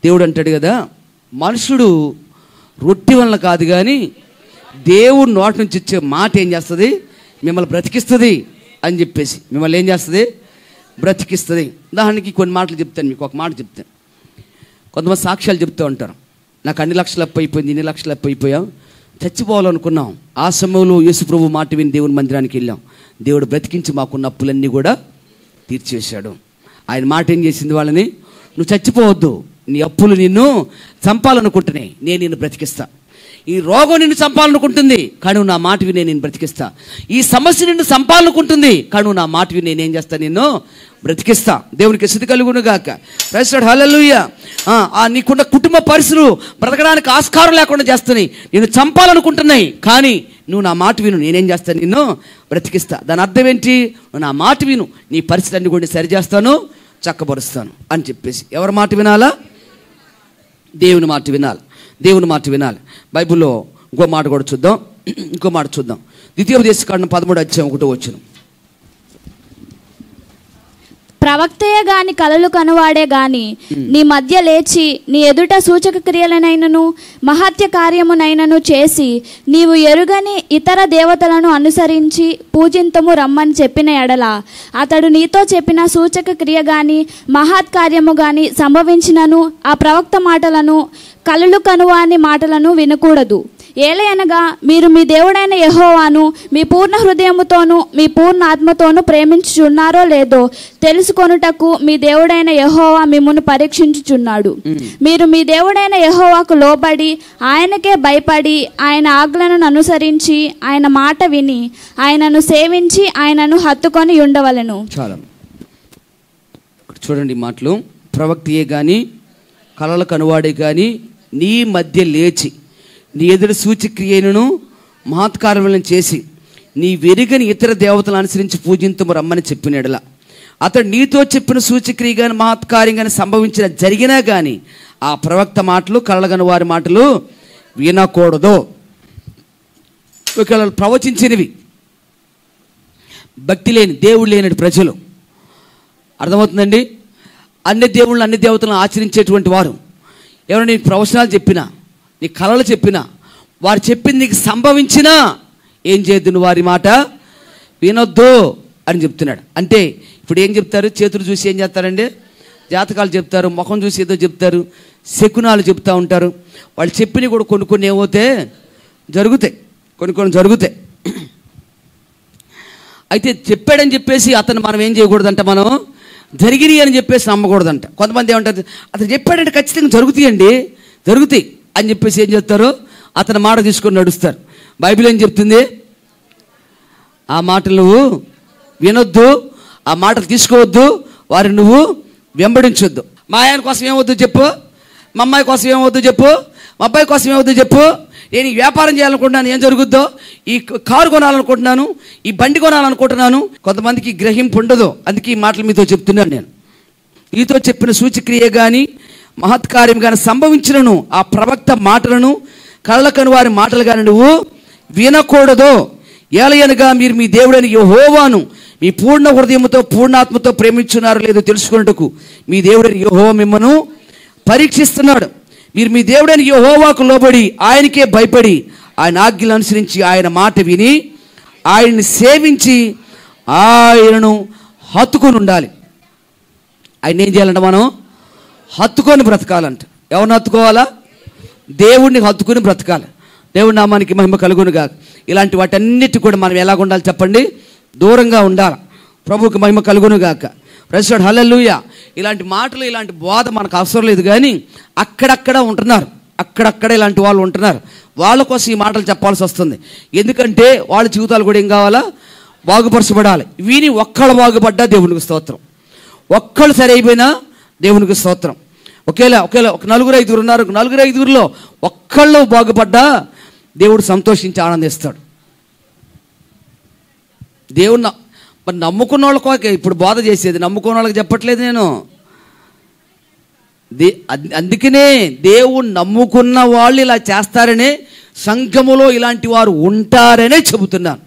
దేవుడు అంటాడు కదా, మనుషుడు రొట్టె వలన కాదు కానీ దేవుడు నోటి నుంచి వచ్చే మాట ఏం చేస్తుంది, మిమ్మల్ని బ్రతికిస్తుంది అని చెప్పేసి. మిమ్మల్ని ఏం చేస్తుంది, బ్రతికిస్తుంది. ఉదాహరణకి కొన్ని మాటలు చెప్తాను, మీకు ఒక మాట చెప్తాను. కొంతమంది సాక్ష్యాలు చెప్తూ ఉంటారు, నాకు అన్ని లక్షలు అప్పు అయిపోయింది, ఇన్ని లక్షలు అప్పు అయిపోయాం, చచ్చిపోవాలనుకున్నాం. ఆ సమయంలో యేసు ప్రభు మాట విని దేవుని మందిరానికి వెళ్ళాం, దేవుడు బ్రతికించి మాకున్న అప్పులన్నీ కూడా తీర్చేశాడు. ఆయన మాట ఏం చేసింది వాళ్ళని, నువ్వు చచ్చిపోవద్దు, నీ అప్పులు నిన్ను చంపాలనుకుంటున్నాయి, నేను నిన్ను బ్రతికిస్తా. ఈ రోగం నిన్ను చంపాలనుకుంటుంది, కానీ నా మాట విని నేను బ్రతికిస్తా. ఈ సమస్య నిన్ను చంపాలనుకుంటుంది, కానీ నా మాట విని నేనేం చేస్తా, నిన్ను బ్రతికిస్తా. దేవునికి స్తుతి కలుగును గాక. ప్రైజ్ లార్డ్, హల్లెలూయా. నీకున్న కుటుంబ పరిస్థితులు బ్రతకడానికి ఆస్కారం లేకుండా చేస్తున్నాయి, నిన్ను చంపాలనుకుంటున్నాయి, కానీ నువ్వు నా మాట విను, నేనేం చేస్తాను, నిన్ను బ్రతికిస్తా. దాని అర్థం ఏంటి, నువ్వు నా మాట విను, నీ పరిస్థితి అన్ని కూడా సరిచేస్తాను, చక్కబరుస్తాను అని చెప్పేసి. ఎవరి మాట వినాలా, దేవుని మాట వినాలి, దేవుని మాట వినాలి. బైబిల్లో ఇంకో మాట కూడా చూద్దాం, ఇంకో మాట చూద్దాం. ద్వితీయోపదేశకాండం 13:1 ప్రవక్తయే గాని కలలు కనువాడే గాని నీ మధ్య లేచి నీ ఎదుట సూచక క్రియలనైనను మహత్య కార్యమునైనను చేసి నీవు ఎరుగని ఇతర దేవతలను అనుసరించి పూజింతము రమ్మని చెప్పిన ఎడల అతడు నీతో చెప్పిన సూచక క్రియ గాని మహత్ కార్యము గాని సంభవించినను ఆ ప్రవక్త మాటలను కలలు కనువాని మాటలను వినకూడదు. ఏలయనగా మీరు మీ దేవుడైన యెహోవాను మీ పూర్ణ హృదయముతోనూ మీ పూర్ణ ఆత్మతోనూ ప్రేమించుచున్నారో లేదో తెలుసుకొనుటకు మీ దేవుడైన యెహోవా మిమ్మును పరీక్షించుచున్నాడు. మీరు మీ దేవుడైన యెహోవాకు లోబడి ఆయనకే భయపడి ఆయన ఆజ్ఞలను అనుసరించి ఆయన మాట విని ఆయనను సేవించి ఆయనను హత్తుకొని ఉండవలెను. చాలా చూడండి మాటలు. ప్రవక్తయే కానీ కలలు కనువాడే కానీ నీ మధ్య లేచి నీ ఎదురు సూచక్రియను మహత్కార్యములను చేసి నీ వెరుగని ఇతర దేవతలను అనుసరించి పూజింతుము రమ్మని చెప్పినడలా అతడు నీతో చెప్పిన సూచక్రియ కానీ మహత్కార్యం కానీ సంభవించిన జరిగినా కానీ ఆ ప్రవక్త మాటలు కలగని వారి మాటలు వినకూడదు. ఒకవేళ ప్రవచించినవి భక్తి లేని దేవుడు లేని ప్రజలు, అర్థమవుతుందండి, అన్ని దేవుళ్ళు అన్ని దేవతలను ఆచరించేటువంటి వారు ఎవరైనా నీకు ప్రవచనాలు చెప్పినా నీ కళలు చెప్పినా వారు చెప్పింది నీకు సంభవించినా ఏం చేయొద్దు, నువ్వు వారి మాట వినొద్దు అని చెప్తున్నాడు. అంటే ఇప్పుడు ఏం చెప్తారు, చేతులు చూసి ఏం చేస్తారండి, జాతకాలు చెప్తారు, ముఖం చూసి ఏదో చెప్తారు, శకునాలు చెప్తూ ఉంటారు. వాళ్ళు చెప్పినవి కూడా కొన్ని కొన్ని ఏమవుతాయి, జరుగుతాయి, కొన్ని జరుగుతాయి. అయితే చెప్పాడని చెప్పేసి అతను మనం ఏం చేయకూడదంట, మనం జరిగినాయి అని చెప్పేసి నమ్మకూడదంట. కొంతమంది ఏమంటారు, అతను చెప్పాడంటే ఖచ్చితంగా జరుగుతాయి అని చెప్పేసి ఏం చేస్తారు, అతని మాట తీసుకొని నడుస్తారు. బైబిల్ ఏం చెప్తుంది, ఆ మాటలు నువ్వు వినొద్దు, ఆ మాటలు తీసుకోవద్దు, వారిని నువ్వు వెంబడించొద్దు. మా ఆయన కోసం ఏమవుద్దు చెప్పు, మా అమ్మాయి కోసం ఏమవుద్దు చెప్పు, మా అబ్బాయి కోసం ఏమవుద్దు చెప్పు, నేను ఈ వ్యాపారం చేయాలనుకుంటున్నాను, ఏం జరుగుద్దో, ఈ కారు కొనాలనుకుంటున్నాను, ఈ బండి కొనాలనుకుంటున్నాను. కొంతమందికి గ్రహింపు ఉండదు, అందుకే ఈ మాటలు మీతో చెప్తున్నాను. నేను నీతో చెప్పిన సూచక్రియ కానీ మహత్కార్యం కానీ సంభవించినను ఆ ప్రవక్త మాటలను కళ్ళకను వారి మాటలు కానీ నువ్వు వినకూడదు. ఏలయనగా మీరు మీ దేవుడైన యెహోవాను మీ పూర్ణ హృదయముతో పూర్ణాత్మతో ప్రేమించున్నారో లేదో తెలుసుకున్నట్టుకు మీ దేవుడైన యెహోవా మిమ్మను పరీక్షిస్తున్నాడు. మీరు మీ దేవుడైన యెహోవాకు లోబడి ఆయనకే భయపడి ఆయన ఆజ్ఞలు అనుసరించి ఆయన మాట విని ఆయన్ని సేవించి ఆయనను హత్తుకొని ఉండాలి. ఆయన ఏం చేయాలంట, మనం హత్తుకొని బ్రతకాలంట. ఎవరిని హత్తుకోవాలా, దేవుడిని హత్తుకొని బ్రతకాలి. దేవుడి నామానికి మహిమ కలుగునుగా. ఇలాంటి వాటన్నిటి కూడా మనం ఎలాగ ఉండాలి చెప్పండి, దూరంగా ఉండాలి. ప్రభువుకి మహిమ కలుగునుగాక. ప్రైజ్ లార్డ్, హల్లెలూయా. ఇలాంటి మాటలు ఇలాంటి బోధ మనకు అవసరం లేదు, కానీ అక్కడక్కడ ఉంటున్నారు, అక్కడక్కడ ఇలాంటి వాళ్ళు ఉంటున్నారు. వాళ్ళ కోసం ఈ మాటలు చెప్పాల్సి వస్తుంది. ఎందుకంటే వాళ్ళ జీవితాలు కూడా ఏం కావాలా, బాగుపరచబడాలి. వీని ఒక్కళ్ళు బాగుపడ్డా దేవునికి స్తోత్రం, ఒక్కళ్ళు సరి అయిపోయినా దేవునికి స్తోత్రం. ఒకేలా ఒక 4-5 ఉన్నారు, 4-5లో ఒక్కళ్ళు బాగుపడ్డా దేవుడు సంతోషించి ఆనందిస్తాడు. దేవుడు మరి నమ్ముకున్న వాళ్ళకి ఇప్పుడు బోధ చేసేది, నమ్ముకున్న వాళ్ళకి చెప్పట్లేదు నేను. అందుకనే దేవుడు నమ్ముకున్న వాళ్ళు ఇలా చేస్తారనే సంఘములో ఇలాంటి వారు ఉంటారనే చెబుతున్నాను.